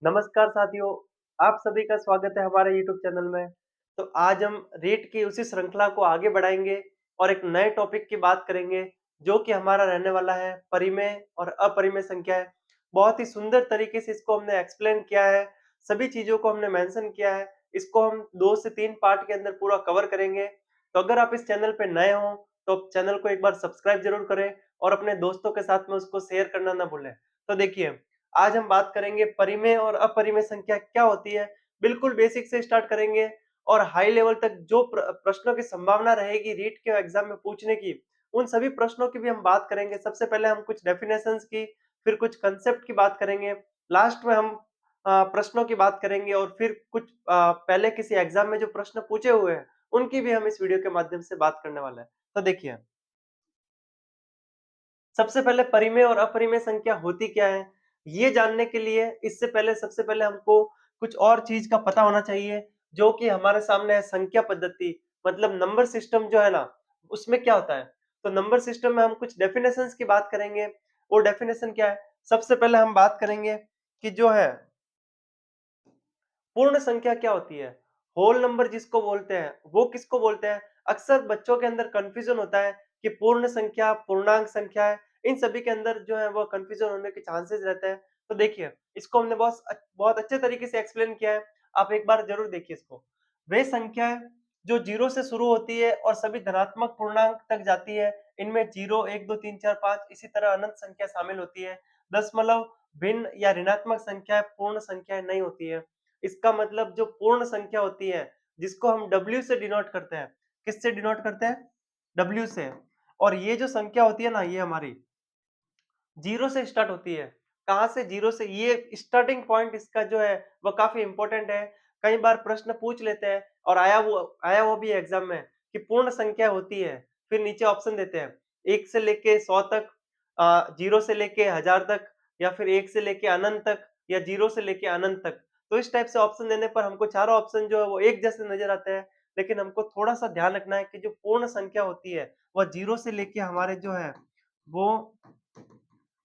नमस्कार साथियों, आप सभी का स्वागत है हमारे यूट्यूब चैनल में। तो आज हम रीट की उसी श्रृंखला को आगे बढ़ाएँगे और एक नए टॉपिक की बात करेंगे, जो कि हमारा रहने वाला है परिमेय और अपरिमेय संख्याएँ। बहुत ही सुंदर तरीके से इसको हमने एक्सप्लेन किया है, सभी चीज़ों को हमने मेंशन किया है। इसको हम 2 से 3 पार्ट के अंदर पूरा कवर करेंगे। तो अगर आप इस चैनल पे नए हों, तो चैनल को एक बार सब्सक्राइब ज़रूर करें और अपने दोस्तों के साथ में उसको शेयर करना ना भूलें। तो देखिए, आज हम बात करेंगे परिमेय और अपरिमेय संख्या क्या होती है। बिल्कुल बेसिक से स्टार्ट करेंगे और हाई लेवल तक जो प्रश्नों की संभावना रहेगी रीट के एग्जाम में पूछने की, उन सभी प्रश्नों की भी हम बात करेंगे। सबसे पहले हम कुछ डेफिनेशंस की, फिर कुछ कंसेप्ट की बात करेंगे। लास्ट में हम प्रश्नों की बात करेंगे और फिर कुछ पहले किसी एग्जाम में जो प्रश्न पूछे हुए हैं, उनकी भी हम इस वीडियो के माध्यम से बात करने वाले हैं। तो देखिए, सबसे पहले परिमेय और अपरिमेय संख्या होती क्या है? ये जानने के लिए इससे पहले सबसे पहले हमको कुछ और चीज़ का पता होना चाहिए, जो कि हमारे सामने है संख्या पद्धति, मतलब नंबर सिस्टम जो है ना, उसमें क्या होता है? तो नंबर सिस्टम में हम कुछ डेफिनेशंस की बात करेंगे। वो डेफिनेशन क्या है? सबसे पहले हम बात करेंगे कि जो है पूर्ण संख्या क्या होती है? होल नंबर जिसको बोलते हैं, वो किसको बोलते हैं? अक्सर बच्चों के अंदर कन्फ्यूजन होता है कि पूर्ण संख्या, पूर्णांक संख्या है, इन सभी के अंदर जो है वो कन्फ्यूजन होने के चांसेस रहते हैं। तो देखिए, इसको हमने बहुत अच्छे तरीके से एक्सप्लेन किया है, आप एक बार ज़रूर देखिए इसको। वे संख्याएँ जो 0 से शुरू होती है और सभी धनात्मक पूर्णांक तक जाती है, इनमें 0, 1, 2, 3, 4, 5 इसी तरह अनंत संख्या शामिल होती है। दशमलव, भिन्न या ऋणात्मक संख्याएँ पूर्ण संख्याएँ नहीं होती है। इसका मतलब जो पूर्ण संख्या होती है, जिसको हम W से डिनोट करते हैं, किससे डिनोट करते हैं? W से। और ये जो संख्या होती है ना, ये हमारी 0 से स्टार्ट होती है। कहाँ से? 0 से। ये स्टार्टिंग पॉइंट इसका जो है, वो काफ़ी इम्पोर्टेंट है। कई बार प्रश्न पूछ लेते हैं और आया वो भी एग्ज़ाम में कि पूर्ण संख्या होती है, फिर नीचे ऑप्शन देते हैं 1 से लेके 100 तक, 0 से लेके 1000 तक, या फिर 1 से लेके अनंत तक, या 0 से लेके अनंत तक। तो इस टाइप से ऑप्शन देने पर हमको चारों ऑप्शन जो है वो एक जैसे नज़र आते हैं, लेकिन हमको थोड़ा-सा ध्यान रखना है कि जो पूर्ण संख्या होती है, वह 0 से लेके हमारे जो है, वो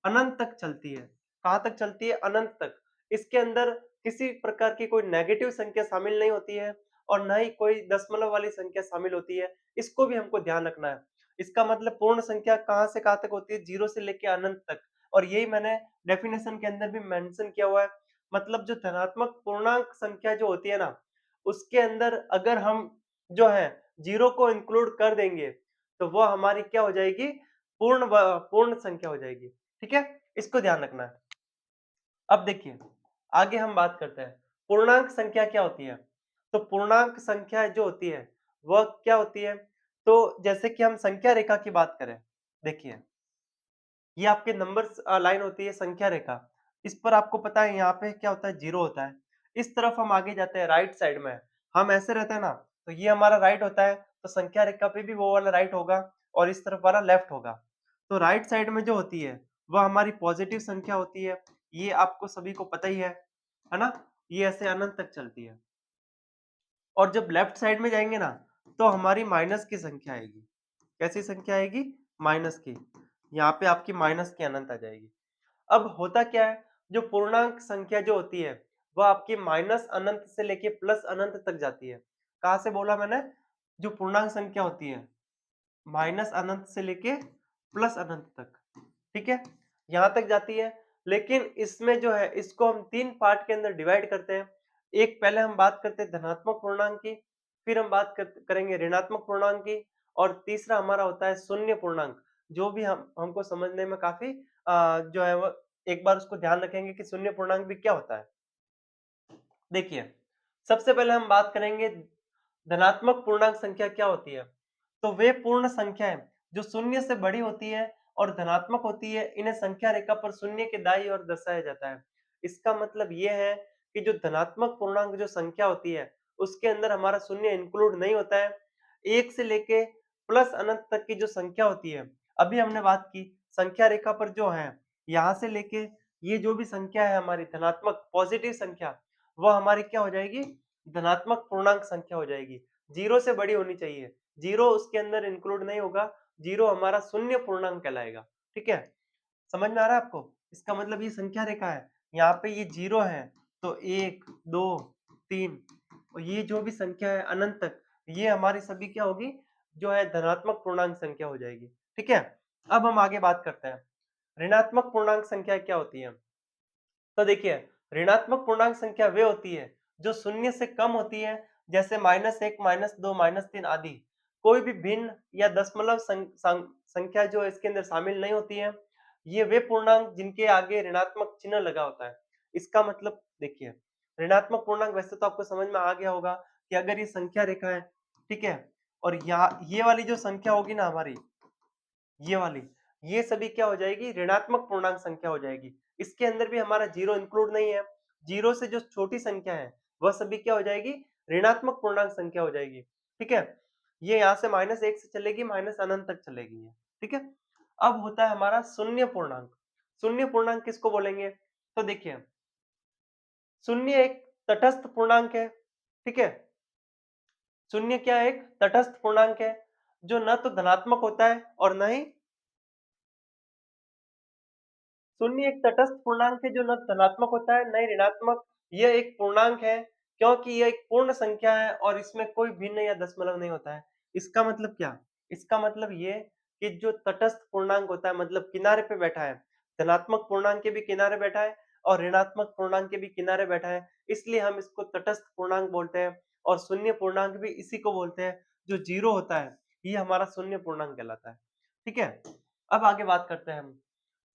अनंत तक चलती है। कहाँ तक चलती है? अनंत तक। इसके अंदर किसी प्रकार की कोई नेगेटिव संख्या शामिल नहीं होती है और ना ही कोई दशमलव वाली संख्या शामिल होती है। इसको भी हमको ध्यान रखना है। इसका मतलब पूर्ण संख्या कहाँ से कहाँ तक होती है? 0 से लेके अनंत तक। और यही मैंने डेफिनेशन के अंदर भी मेंशन किया हुआ है। मतलब जो धनात्मक पूर्णांक संख्या जो होती है ना, उसके अंदर अगर हम जो है 0 को इंक्लूड कर देंगे, तो वह हमारी क्या हो जाएगी? पूर्ण संख्या हो जाएगी। ठीक है? इसको ध्यान रखना है। अब देखिए, आगे हम बात करते हैं, पूर्णांक संख्या क्या होती है? तो पूर्णांक संख्या जो होती है, वह क्या होती है? तो जैसे कि हम संख्या रेखा की बात करें, देखिए, ये आपके नंबर्स लाइन होती है संख्या रेखा। इस पर आपको पता है यहाँ पे क्या होता है? 0 होता है। इस तरफ हम आगे जाते हैं राइट साइड में, हम ऐसे रहते हैं ना, तो ये हमारा राइट होता है, तो संख्या रेखा पे भी वो वाला राइट होगा और इस तरफ वाला लेफ्ट होगा। तो राइट साइड में जो होती है, वह हमारी पॉजिटिव संख्या होती है। ये आपको सभी को पता ही है ना? ये ऐसे अनंत तक चलती है। और जब लेफ्ट साइड में जाएँगे ना, तो हमारी माइनस की संख्या आएगी। कैसी संख्या आएगी? माइनस की। यहाँ पे आपकी माइनस की अनंत आ जाएगी। अब होता क्या है, जो पूर्णांक संख्या जो होती है, वह आपकी माइनस अनंत से लेके प्लस अनंत तक जाती है। कहाँ से बोला मैंने? जो पूर्णांक संख्या होती है, माइनस अनंत से लेके प्लस अनंत तक, ठीक है? यहाँ तक जाती है, लेकिन इसमें जो है, इसको हम 3 पार्ट के अंदर डिवाइड करते हैं। एक पहले हम बात करते हैं धनात्मक पूर्णांक की, फिर हम बात करेंगे ऋणात्मक पूर्णांक की, और तीसरा हमारा होता है शून्य पूर्णांक, जो भी हमको समझने में काफ़ी जो है वो एक बार उसको ध्यान रखेंगे कि शून्य पूर्णांक भी क्या होता है। देखिए, सबसे पहले हम बात करेंगे धनात्मक पूर्णांक संख्या क्या होती है। तो वे पूर्ण संख्याएँ जो शून्य से बड़ी होती है और धनात्मक होती है, इन्हें संख्या रेखा पर शून्य के दाईं ओर दर्शाया जाता है। इसका मतलब ये है कि जो धनात्मक पूर्णांक जो संख्या होती है, उसके अंदर हमारा शून्य इंक्लूड नहीं होता है। 1 से लेके प्लस अनंत तक की जो संख्या होती है, अभी हमने बात की संख्या रेखा पर जो है, यहाँ से लेके ये जो भी संख्या है हमारी धनात्मक पॉजिटिव संख्या, वह हमारी क्या हो जाएगी? धनात्मक पूर्णांक संख्या हो जाएगी। 0 से बड़ी होनी चाहिए। 0 उसके अंदर इंक्लूड नहीं होगा, 0 हमारा शून्य पूर्णांक कहलाएगा, ठीक है? समझ में आ रहा है आपको? इसका मतलब ये संख्या रेखा है, यहाँ पे ये 0 है, तो 1, 2, 3 और ये जो भी संख्या है अनंत तक, ये हमारी सभी क्या होगी? जो है धनात्मक पूर्णांक संख्या हो जाएगी। ठीक है? अब हम आगे बात करते हैं। ऋणात्मक पूर्णांक संख्या क्या होती है? तो देखिए, ऋणात्मक पूर्णांक संख्या वे होती है जो शून्य से कम होती है, जैसे -1, -2, -3 आदि। कोई भी भिन्न या दशमलव संख्या जो इसके अंदर शामिल नहीं होती है। ये वे पूर्णांक जिनके आगे ऋणात्मक चिन्ह लगा होता है। इसका मतलब देखिए, ऋणात्मक पूर्णांक वैसे तो आपको समझ में आ गया होगा कि अगर ये संख्या रेखा है, ठीक है? और यहाँ ये वाली जो संख्या होगी ना हमारी, ये वाली, ये सभी क्या हो जाएगी? ऋणात्मक पूर्णांक संख्या हो जाएगी। इसके अंदर भी हमारा 0 इंक्लूड नहीं है। 0 से जो छोटी संख्या है, वह सभी क्या हो जाएगी? ऋणात्मक पूर्णांक संख्या हो जाएगी। ठीक है? ये यहाँ से -1 से चलेगी, माइनस अनंत तक चलेगी ये। ठीक है? अब होता है हमारा शून्य पूर्णांक। शून्य पूर्णांक किसको बोलेंगे? तो देखिए, शून्य एक तटस्थ पूर्णांक है। ठीक है? शून्य क्या है? एक तटस्थ पूर्णांक है, जो न तो धनात्मक होता है और न ही शून्य एक तटस्थ पूर्णांक है जो न धनात्मक होता है, न ही ऋणात्मक। यह एक पूर्णांक है क्योंकि यह एक पूर्ण संख्या है और इसमें कोई भिन्न या दशमलव नहीं होता है। इसका मतलब क्या? इसका मतलब ये कि जो तटस्थ पूर्णांक होता है मतलब किनारे पे बैठा है, धनात्मक पूर्णांक के भी किनारे बैठा है और ऋणात्मक पूर्णांक के भी किनारे बैठा है, इसलिए हम इसको तटस्थ पूर्णांक बोलते हैं। और शून्य पूर्णांक भी इसी को बोलते हैं, जो 0 होता है, ये हमारा शून्य पूर्णांक कहलाता है। ठीक है? अब आगे बात करते हैं हम।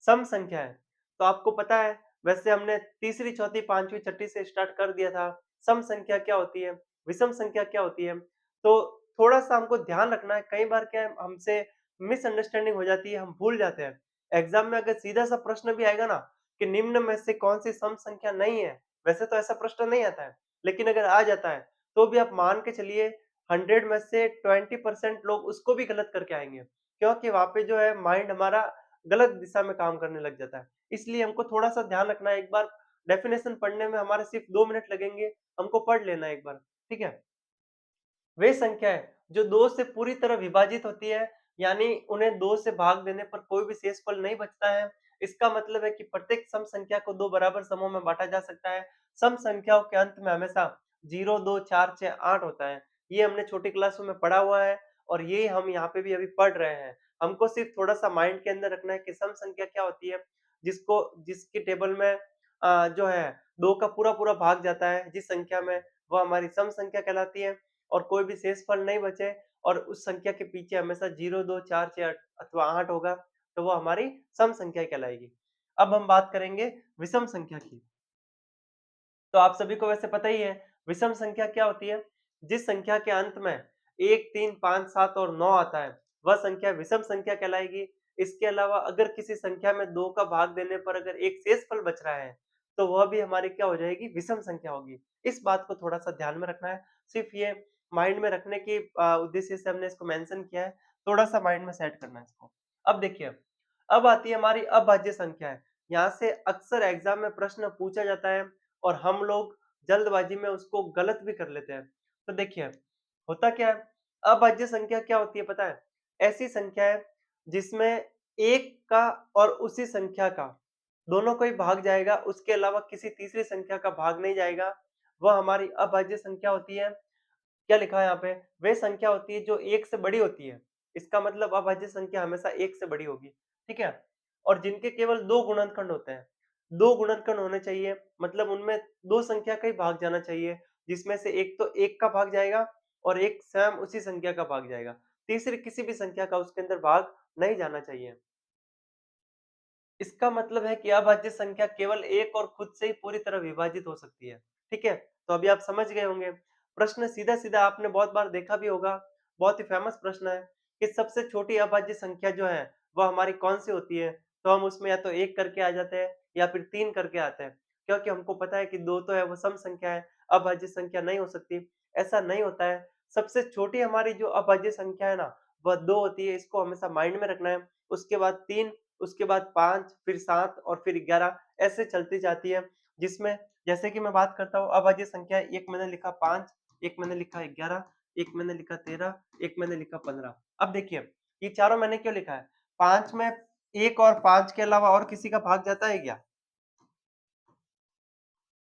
सम संख्या है। तो आपको पता है वैसे हमने तीसरी, चौथी, पाँचवीं, छठी से स्टार्ट कर दिया था। सम संख्या क्या होती है? विषम संख्या क्या होती है? तो थोड़ा-सा हमको ध्यान रखना है, कई बार क्या है हमसे मिसअंडरस्टैंडिंग हो जाती है, हम भूल जाते हैं। एग्ज़ाम में अगर सीधा-सा प्रश्न भी आएगा ना कि निम्न में से कौन-सी सम संख्या नहीं है, वैसे तो ऐसा प्रश्न नहीं आता है, लेकिन अगर आ जाता है, तो भी आप मान के चलिए 100 में से 20% लोग उसको भी गलत करके आएँगे। क्योंकि वहाँ पे जो है माइंड हमारा गलत दिशा में काम करने लग जाता है। इसलिए हमको थोड़ा-सा ध्यान रखना है, एक बार डेफिनेशन पढ़ने में हमारे सिर्फ 2 मिनट लगेंगे, हमको पढ़ लेना है एक बार, ठीक है? वे संख्याएँ जो 2 से पूरी तरह विभाजित होती है, यानी उन्हें 2 से भाग देने पर कोई भी शेषफल नहीं बचता है। इसका मतलब है कि प्रत्येक सम संख्या को 2 बराबर समूह में बाँटा जा सकता है। सम संख्याओं के अंत में हमेशा 0, 2, 4, 6, 8 होता है। ये हमने छोटी क्लासों में पढ़ा हुआ है और ये हम यहाँ पे भी अभी पढ़ रहे हैं। हमको सिर्फ थोड़ा-सा माइंड के अंदर रखना है कि सम संख्या क्या होती है, जिसकी टेबल में जो है 2 का पूरा-पूरा भाग जाता है जिस संख्या में, वह हमारी सम संख्या कहलाती है। और कोई भी शेषफल नहीं बचे और उस संख्या के पीछे हमेशा 0, 2, 4, 6 अथवा 8 होगा, तो वो हमारी सम संख्या कहलाएगी। अब हम बात करेंगे विषम संख्या की। तो आप सभी को वैसे पता ही है, विषम संख्या क्या होती है? जिस संख्या के अंत में 1, 3, 5, 7 और 9 आता है, वह संख्या विषम संख्या कहलाएगी। इसके अलावा अगर किसी संख्या में 2 का भाग देने पर अगर एक शेषफल बच रहा है, तो वह भी हमारी क्या हो जाएगी? विषम संख्या होगी। इस बात को थोड़ा-सा ध्यान में रखना है। सिर्फ ये माइंड में रखने की उद्देश्य से हमने इसको मेंशन किया है, थोड़ा-सा माइंड में सेट करना है इसको। अब देखिए, अब आती है हमारी अभाज्य संख्याएँ। यहाँ से अक्सर एग्ज़ाम में प्रश्न पूछा जाता है और हम लोग जल्दबाजी में उसको गलत भी कर लेते हैं। तो देखिए, होता क्या है, अभाज्य संख्या क्या होती है पता है? ऐसी संख्या है जिसमें 1 का और उसी संख्या का दोनों को ही भाग जाएगा, उसके अलावा किसी तीसरी संख्या का भाग नहीं जाएगा, वह हमारी अभाज्य संख्या होती है। क्या लिखा है यहाँ पे? वे संख्या होती है जो 1 से बड़ी होती है। इसका मतलब अभाज्य संख्या हमेशा 1 से बड़ी होगी, ठीक है? और जिनके केवल 2 गुणनखंड होते हैं। 2 गुणनखंड होने चाहिए, मतलब उनमें 2 संख्या का ही भाग जाना चाहिए, जिसमें से एक तो 1 का भाग जाएगा और एक स्वयं उसी संख्या का भाग जाएगा। तीसरी किसी भी संख्या का उसके अंदर भाग नहीं जाना चाहिए। इसका मतलब है कि अभाज्य संख्या केवल एक और खुद से ही पूरी तरह विभाजित हो सकती है। ठीक है? तो अभी आप समझ गए होंगे। प्रश्न सीधा-सीधा आपने बहुत बार देखा भी होगा, बहुत ही फेमस प्रश्न है कि सबसे छोटी अभाज्य संख्या जो है, वह हमारी कौन-सी होती है? तो हम उसमें या तो 1 करके आ जाते हैं या फिर 3 करके आते हैं। क्योंकि हमको पता है कि 2 तो है वो सम संख्या है, अभाज्य संख्या नहीं हो सकती। ऐसा नहीं होता है। सबसे छोटी हमारी जो अभाज्य संख्या है ना, वह 2 होती है, इसको हमेशा माइंड में रखना है। उसके बाद 3, उसके बाद 5, फिर 7 और फिर 11 ऐसे चलती जाती है, जिसमें जैसे कि मैं बात करता हूँ अभाज्य संख्या, एक मैंने लिखा 5, एक मैंने लिखा 11, एक मैंने लिखा 13, एक मैंने लिखा 15। अब देखिए, ये चारों मैंने क्यों लिखा है? 5 में 1 और 5 के अलावा और किसी का भाग जाता है क्या?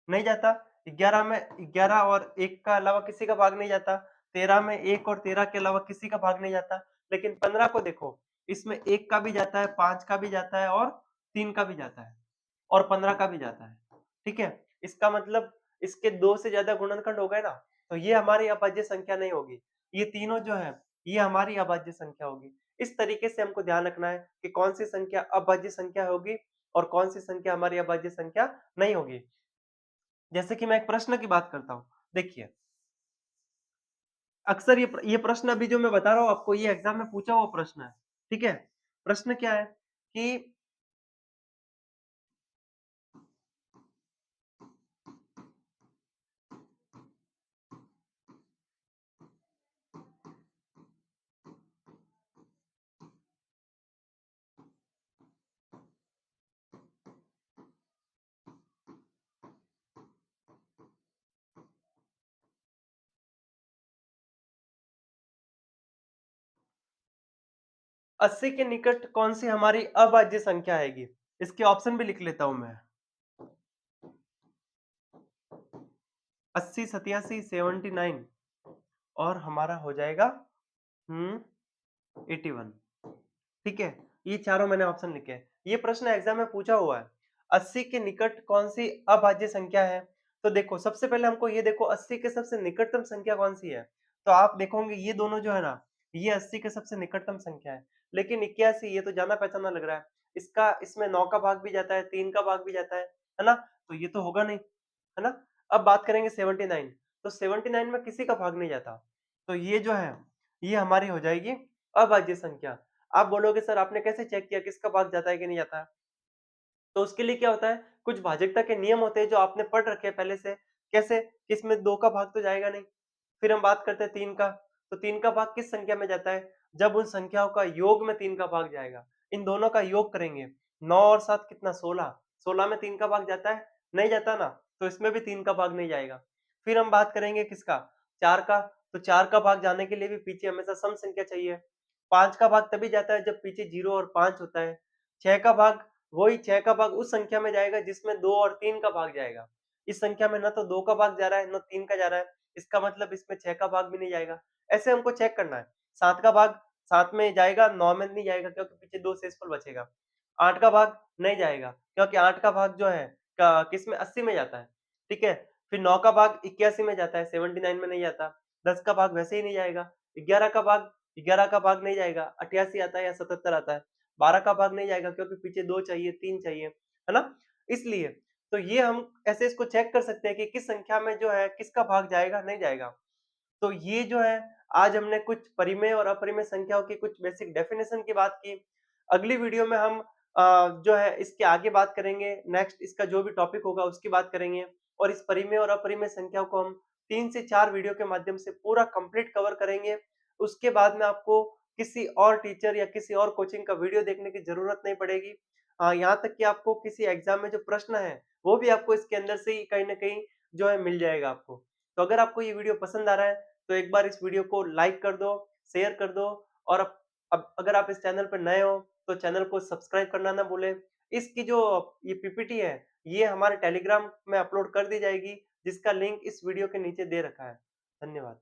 नहीं जाता। 11 में 11 और 1 का अलावा किसी का भाग नहीं जाता। 13 में 1 और 13 के अलावा किसी का भाग नहीं जाता। लेकिन 15 को देखो, इसमें 1 का भी जाता है, 5 का भी जाता है और 3 का भी जाता है और 15 का भी जाता है। ठीक है? इसका मतलब इसके 2 से ज़्यादा गुणनखंड हो गए ना, तो ये हमारी अभाज्य संख्या नहीं होगी। ये तीनों जो है, ये हमारी अभाज्य संख्या होगी। इस तरीके से हमको ध्यान रखना है कि कौन-सी संख्या अभाज्य संख्या होगी और कौन-सी संख्या हमारी अभाज्य संख्या नहीं होगी। जैसे कि मैं एक प्रश्न की बात करता हूँ। देखिए, अक्सर ये प्रश्न अभी जो मैं बता रहा हूँ आपको, ये एग्ज़ाम में पूछा हुआ प्रश्न है। ठीक है? प्रश्न क्या है कि 80 के निकट कौन-सी हमारी अभाज्य संख्या आएगी? इसके ऑप्शन भी लिख लेता हूँ मैं। 80, 87, 79 और हमारा हो जाएगा 81। ठीक है? ये चारों मैंने ऑप्शन लिखे हैं। ये प्रश्न एग्ज़ाम में पूछा हुआ है। 80 के निकट कौन-सी अभाज्य संख्या है? तो देखो, सबसे पहले हमको ये देखो 80 के सबसे निकटतम संख्या कौन-सी है? तो आप देखोगे ये दोनों जो है ना, ये 80 के सबसे निकटतम संख्या है। लेकिन 81 ये तो जाना-पहचाना लग रहा है। इसका इसमें 9 का भाग भी जाता है, 3 का भाग भी जाता है ना? तो ये तो होगा नहीं, है ना? अब बात करेंगे 79, तो 79 में किसी का भाग नहीं जाता। तो ये जो है, ये हमारी हो जाएगी अभाज्य संख्या। आप बोलोगे सर आपने कैसे चेक किया किसका भाग जाता है कि नहीं जाता है? तो उसके लिए क्या होता है, कुछ भाजकता के नियम होते हैं जो आपने पढ़ रखे हैं पहले से। कैसे? कि इसमें 2 का भाग तो जाएगा नहीं। फिर हम बात करते हैं 3 का, तो 3 का भाग किस संख्या में जाता है? जब उन संख्याओं का योग में 3 का भाग जाएगा। इन दोनों का योग करेंगे, 9 और 7 कितना 16, 16 में 3 का भाग जाता है? नहीं जाता ना, तो इसमें भी 3 का भाग नहीं जाएगा। फिर हम बात करेंगे किसका? 4 का, तो 4 का भाग जाने के लिए भी पीछे हमेशा सम संख्या चाहिए। 5 का भाग तभी जाता है जब पीछे 0 और 5 होता है। 6 का भाग, वही 6 का भाग उस संख्या में जाएगा जिसमें 2 और 3 का भाग जाएगा। इस संख्या में ना तो 2 का भाग जा रहा है, ना 3 का जा रहा है, इसका मतलब इसमें 6 का भाग भी नहीं जाएगा। ऐसे हमको चेक करना है। 7 का भाग 7 में जाएगा, 9 में नहीं जाएगा क्योंकि पीछे 2 शेषफल बचेगा। 8 का भाग नहीं जाएगा क्योंकि 8 का भाग जो है किसमें 80 में जाता है, ठीक है? फिर 9 का भाग 81 में जाता है, 79 में नहीं जाता। 10 का भाग वैसे ही नहीं जाएगा। 11 का भाग नहीं जाएगा, 88 आता है या 77 आता है। 12 का भाग नहीं जाएगा क्योंकि पीछे 2 चाहिए, 3 चाहिए, है ना? इसलिए, तो ये हम ऐसे इसको चेक कर सकते हैं कि किस संख्या में जो है किसका भाग जाएगा, नहीं जाएगा। तो ये जो है, आज हमने कुछ परिमेय और अपरिमेय संख्याओं की कुछ बेसिक डेफिनेशन की बात की। अगली वीडियो में हम जो है इसके आगे बात करेंगे, नेक्स्ट इसका जो भी टॉपिक होगा उसकी बात करेंगे और इस परिमेय और अपरिमेय संख्याओं को हम 3 से 4 वीडियो के माध्यम से पूरा कंप्लीट कवर करेंगे। उसके बाद में आपको किसी और टीचर या किसी और कोचिंग का वीडियो देखने की ज़रूरत नहीं पड़ेगी। यहाँ तक कि आपको किसी एग्ज़ाम में जो प्रश्न है, वो भी आपको इसके अंदर से ही कहीं न कहीं जो है मिल जाएगा आपको। तो अगर आपको ये वीडियो पसंद आ रहा है, तो एक बार इस वीडियो को लाइक कर दो, शेयर कर दो और अब अगर आप इस चैनल पे नए हो, तो चैनल को सब्सक्राइब करना ना भूलें। इसकी जो ये पीपीटी है, ये हमारे टेलीग्राम में अपलोड कर दी जाएगी, जिसका लिंक इस वीडियो के नीचे दे रखा है। धन्यवाद।